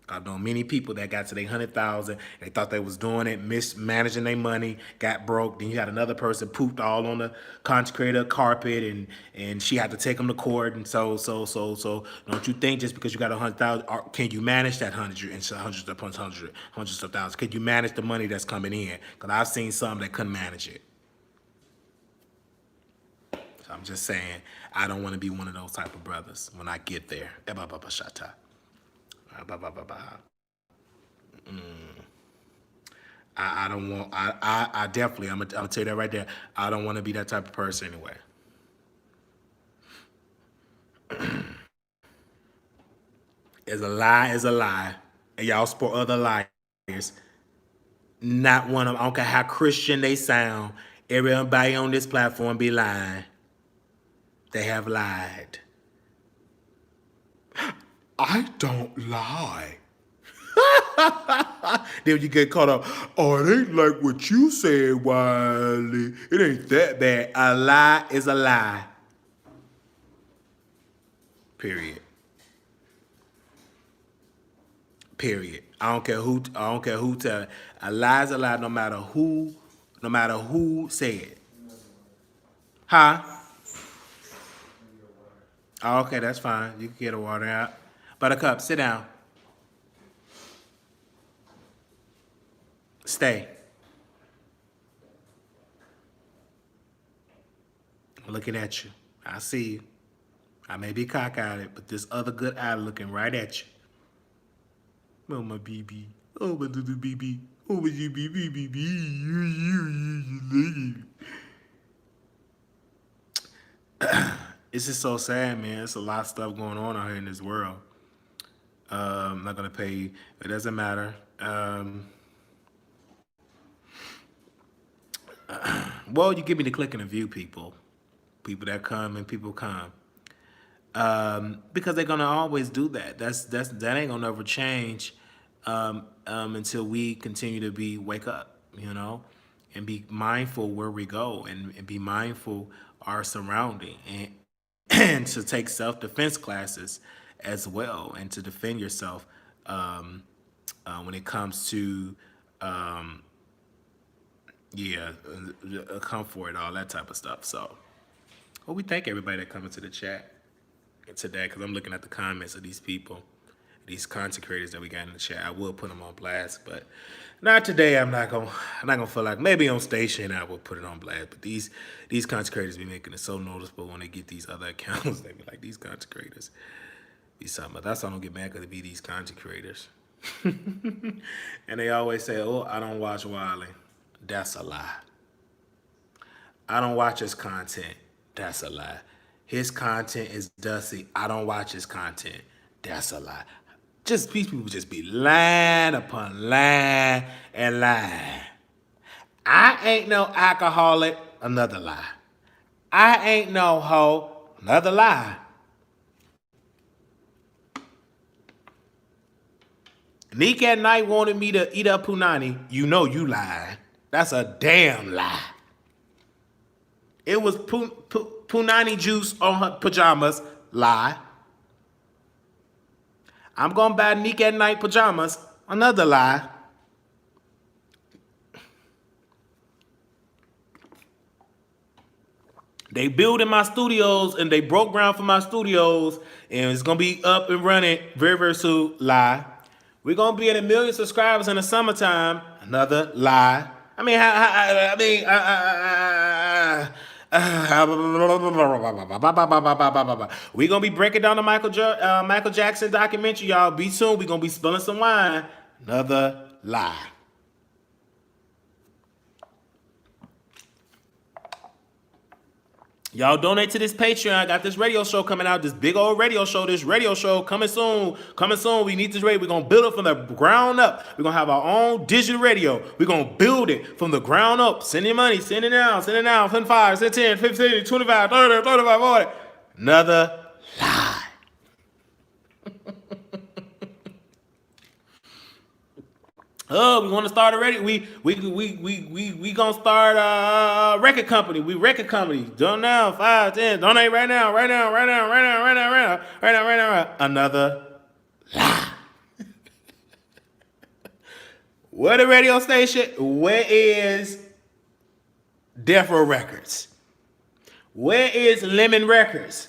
I've known many people that got to their 100,000. They thought they was doing it, mismanaging their money, got broke. Then you had another person pooped all on the content creator carpet, and she had to take them to court. And so, don't you think just because you got 100,000, can you manage that hundreds upon hundreds of thousands? Can you manage the money that's coming in? Because I've seen some that couldn't manage it. So I'm just saying, I don't want to be one of those type of brothers when I get there. I don't want. I definitely. I'm gonna tell you that right there. I don't want to be that type of person anyway. Is a lie is a lie, and y'all support other liars. Not one of them. I don't care how Christian they sound. Everybody on this platform be lying. They have lied. I don't lie. Then you get caught up. Oh, it ain't like what you said, Wiley. It ain't that bad. A lie is a lie. Period. Period. I don't care who tell it. A lie is a lie, no matter who say it. Huh? Oh, okay, that's fine. You can get the water out. Buttercup, sit down. Stay. I'm looking at you. I see you. I may be cock-eyed, but this other good eye looking right at you. Oh, my BB. Oh, my little BB. Oh, my BB. It's just so sad, man. It's a lot of stuff going on out here in this world. I'm not going to pay you. It doesn't matter. Well, you give me the click and the view, people. People that come and people come. Because they're going to always do that. That ain't going to ever change until we continue to wake up, and be mindful where we go and be mindful our surrounding and to take self-defense classes as well and to defend yourself when it comes to comfort, all that type of stuff. So, well, we thank everybody that come into the chat today, because I'm looking at the comments of these people, these content creators that we got in the chat. I will put them on blast, but not today. I'm not gonna feel like, maybe on station I will put it on blast. But these content creators be making it so noticeable when they get these other accounts. They be like, these content creators be something. But that's why I don't get mad, because it be these content creators. And they always say, oh, I don't watch Wiley. That's a lie. I don't watch his content. That's a lie. His content is dusty. I don't watch his content. That's a lie. Just these people just be lying upon lying and lying. I ain't no alcoholic. Another lie. I ain't no hoe. Another lie. Neek at night wanted me to eat up punani. You know you lied. That's a damn lie. It was punani juice on her pajamas. Lie. I'm going to buy Neek at night pajamas. Another lie. They building my studios and they broke ground for my studios and it's going to be up and running very, very soon. Lie. We're going to be at 1 million subscribers in the summertime. Another lie. I mean, We gonna be breaking down the Michael Jackson documentary, y'all. Be soon. We gonna be spilling some wine. Another lie. Y'all donate to this Patreon. I got this radio show coming out. This big old radio show. This radio show coming soon. Coming soon. We need this radio. We're going to build it from the ground up. We're going to have our own digital radio. We're going to build it from the ground up. Send your money. Send it now. Send it now. Send 5, send 10, 15, 25, 30, 35, 40. Another lie. Oh, we want to start already. We gonna start a record company. We record company. Don't now, 5, 10. Donate right now, right now, right now, right now, right now, right now, right now, right now, right now. Another lie. Where the radio station? Where is Death Row Records? Where is Lemon Records?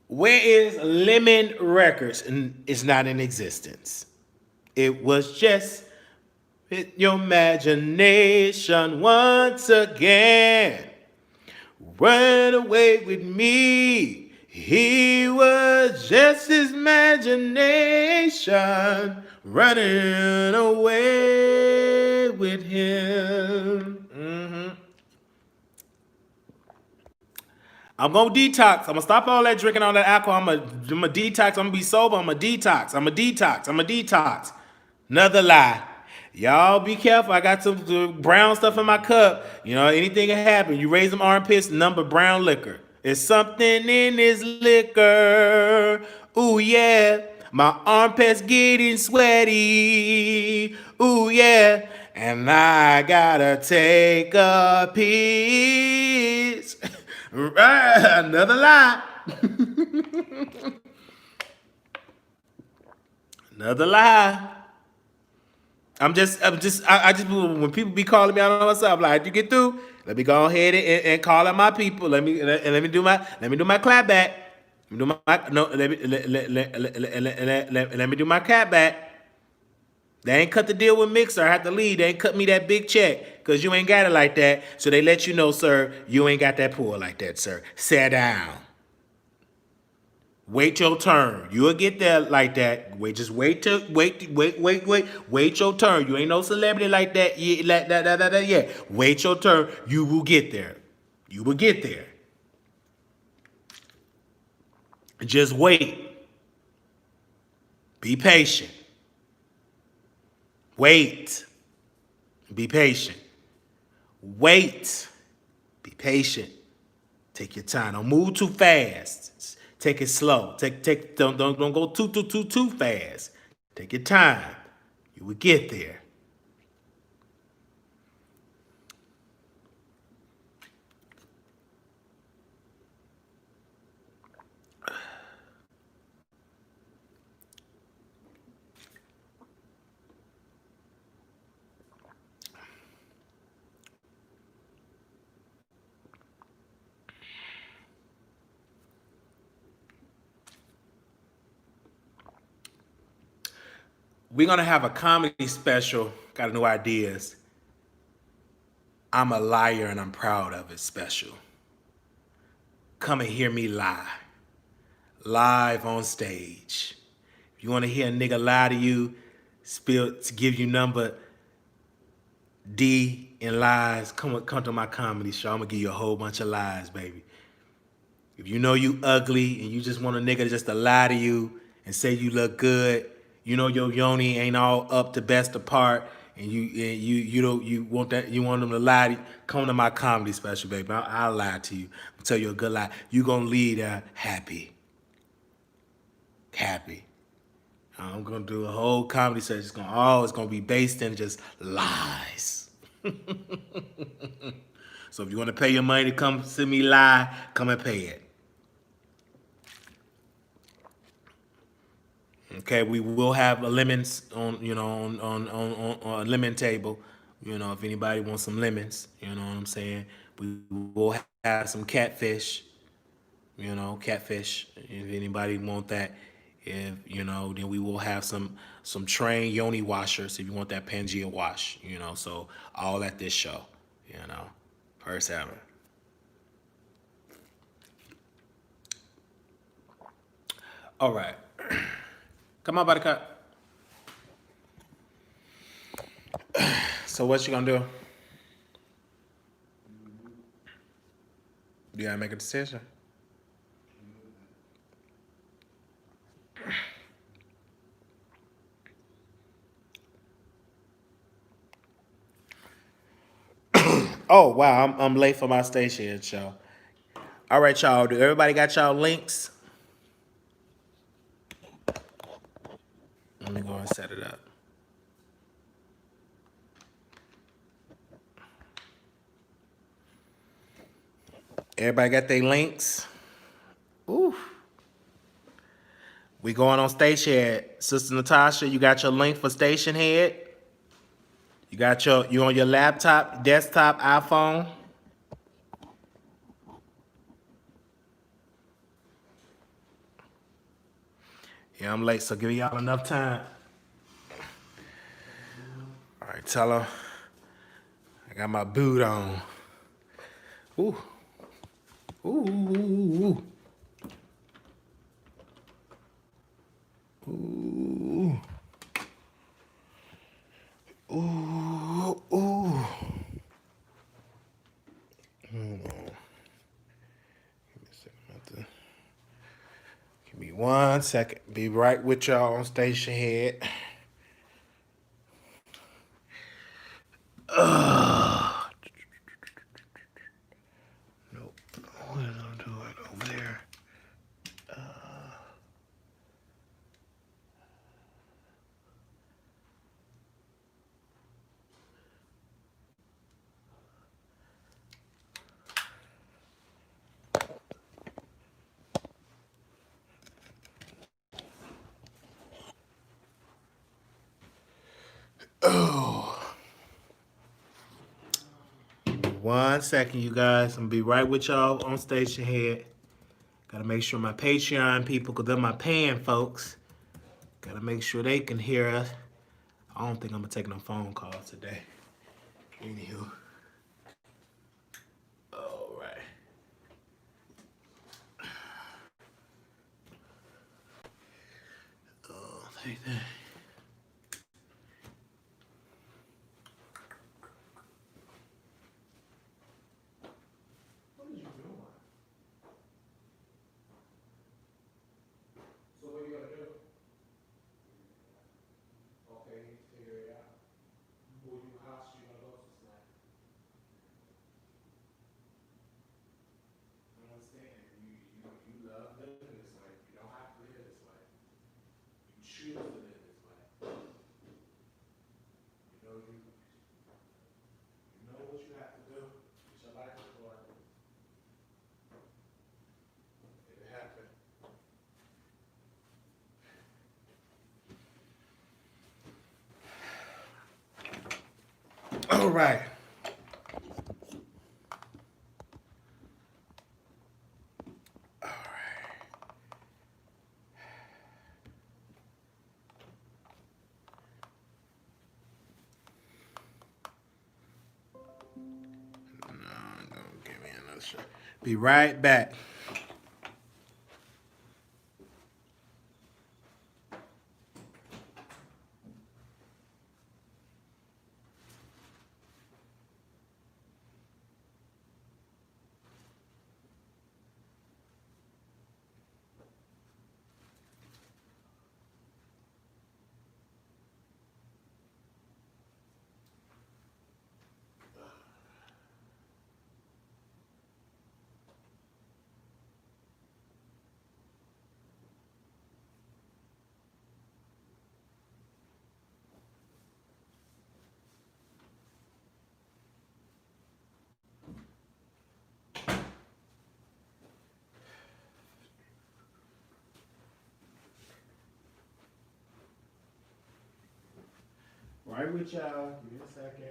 Where is Lemon Records? And it's not in existence. It was just with your imagination once again. Run away with me. He was just his imagination running away with him. I'm gonna detox. I'm gonna stop all that drinking, all that alcohol. I'm gonna detox. I'm gonna be sober. I'm gonna detox. I'm gonna detox. I'm gonna detox. Another lie. Y'all be careful. I got some brown stuff in my cup. You know, anything can happen. You raise them armpits, number brown liquor. There's something in this liquor. Ooh, yeah. My armpits getting sweaty. Ooh, yeah. And I gotta take a piece. Another lie. Another lie. I just, when people be calling me out on WhatsApp, I'm like, you get through, let me go ahead and call out my people. Let me do my clap back. Let me do my clap back. They ain't cut the deal with Mixer. I have to leave. They ain't cut me that big check because you ain't got it like that. So they let you know, sir, you ain't got that pull like that, sir. Sit down. Wait your turn. You'll get there like that. Wait your turn. You ain't no celebrity like that. Yeah. Wait your turn. You will get there. You will get there. Just wait. Be patient. Wait. Be patient. Wait. Be patient. Take your time. Don't move too fast. Take it slow. Don't go too fast. Take your time. You will get there. We're going to have a comedy special. Got new ideas. I'm a liar and I'm proud of it special. Come and hear me lie. Live on stage. If you want to hear a nigga lie to you, to give you number D in lies, come to my comedy show. I'm going to give you a whole bunch of lies, baby. If you know you ugly and you just want a nigga just to lie to you and say you look good, you know your yoni ain't all up to best apart, and you want them to lie to you, come to my comedy special, baby. I'll lie to you. I'll tell you a good lie. You gonna leave there happy. Happy. I'm gonna do a whole comedy set. It's gonna be based in just lies. So if you want to pay your money to come see me lie, come and pay it. Okay, we will have a lemons on a lemon table. You know, if anybody wants some lemons, you know what I'm saying. We will have some catfish. You know, catfish. If anybody want that, then we will have some trained yoni washers if you want that Pangea wash. You know, so all at this show. You know, First salmon. All right. Come on, Buttercup. So what you gonna do? You gotta make a decision. Oh wow, I'm late for my station show. All right, y'all. Do everybody got y'all links? Let me go and set it up. Everybody got their links? Ooh. We going on Station Head. Sister Natasha, you got your link for Station Head? You on your laptop, desktop, iPhone? Yeah, I'm late, so give y'all enough time. All right, tell her I got my boot on. Ooh. Ooh. Ooh. Ooh. Ooh. Hold on. Give me 1 second. Be right with y'all on Station Head. Nope. What did I do it over there? Oh. 1 second, you guys. I'm gonna be right with y'all on Station Head. Gotta make sure my Patreon people, because they're my paying folks, gotta make sure they can hear us. I don't think I'm gonna take no phone calls today. Anywho. All right. Oh, take that. What are you doing? So what you gonna do? Okay, figure it out. Who you house you gonna go to tonight? I don't understand. You love living this way. You don't have to live this way. You choose to live this way. You know what you have to do. It's your life report. It happened. All right. No, don't give me another shot. Be right back. Right with y'all. Give me a second.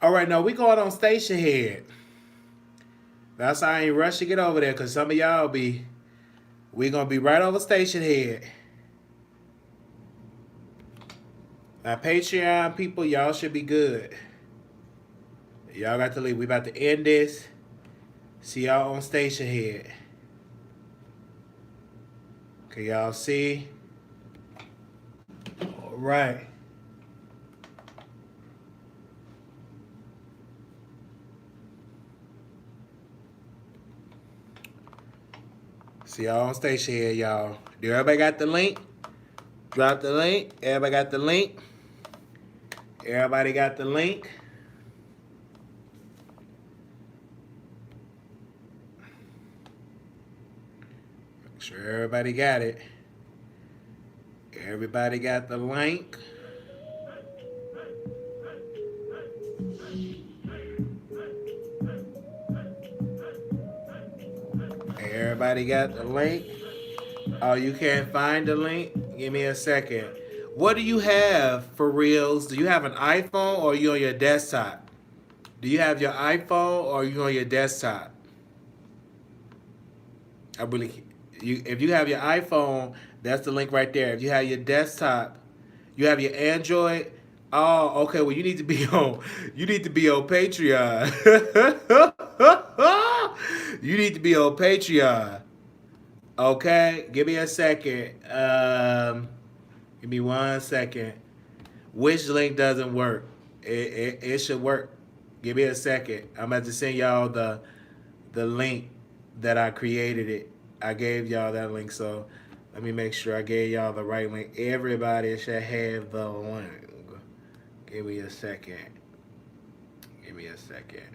All right, now we going on station head. That's why I ain't rush to get over there, because some of y'all we going to be right over station head. Now, Patreon people, y'all should be good. Y'all got to leave. We about to end this. See y'all on station head. Can y'all see? All right. See y'all on station head, y'all. Do everybody got the link? Drop the link. Everybody got the link? Everybody got the link? Make sure everybody got it. Everybody got the link? Everybody got the link? Oh, you can't find the link? Give me a second. What do you have for reals? Do you have an iPhone or are you on your desktop? Do you have your iPhone or are you on your desktop? If you have your iPhone, that's the link right there. If you have your desktop, you have your Android. Oh, okay. Well, you need to be on Patreon. You need to be on Patreon. Okay, give me a second. Give me 1 second. Which link doesn't work? It should work. Give me a second. I'm about to send y'all the link that I created it. I gave y'all that link, so let me make sure I gave y'all the right link. Everybody should have the link. Give me a second. Give me a second.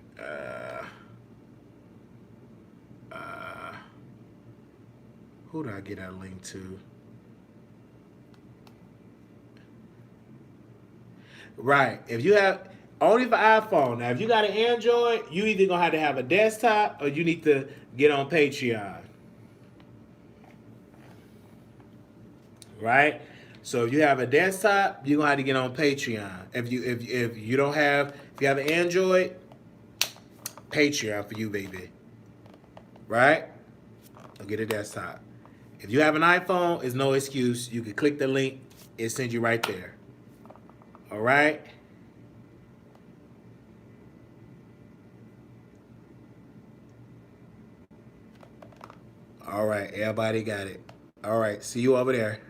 Who do I get that link to? Right. If you have only for iPhone. Now, if you got an Android, you either gonna have to have a desktop or you need to get on Patreon. Right. So if you have a desktop, you're gonna have to get on Patreon. If you don't have, if you have an Android, Patreon for you, baby. Right. Go get a desktop. If you have an iPhone, it's no excuse. You can click the link. It sends you right there. All right. All right. Everybody got it. All right. See you over there.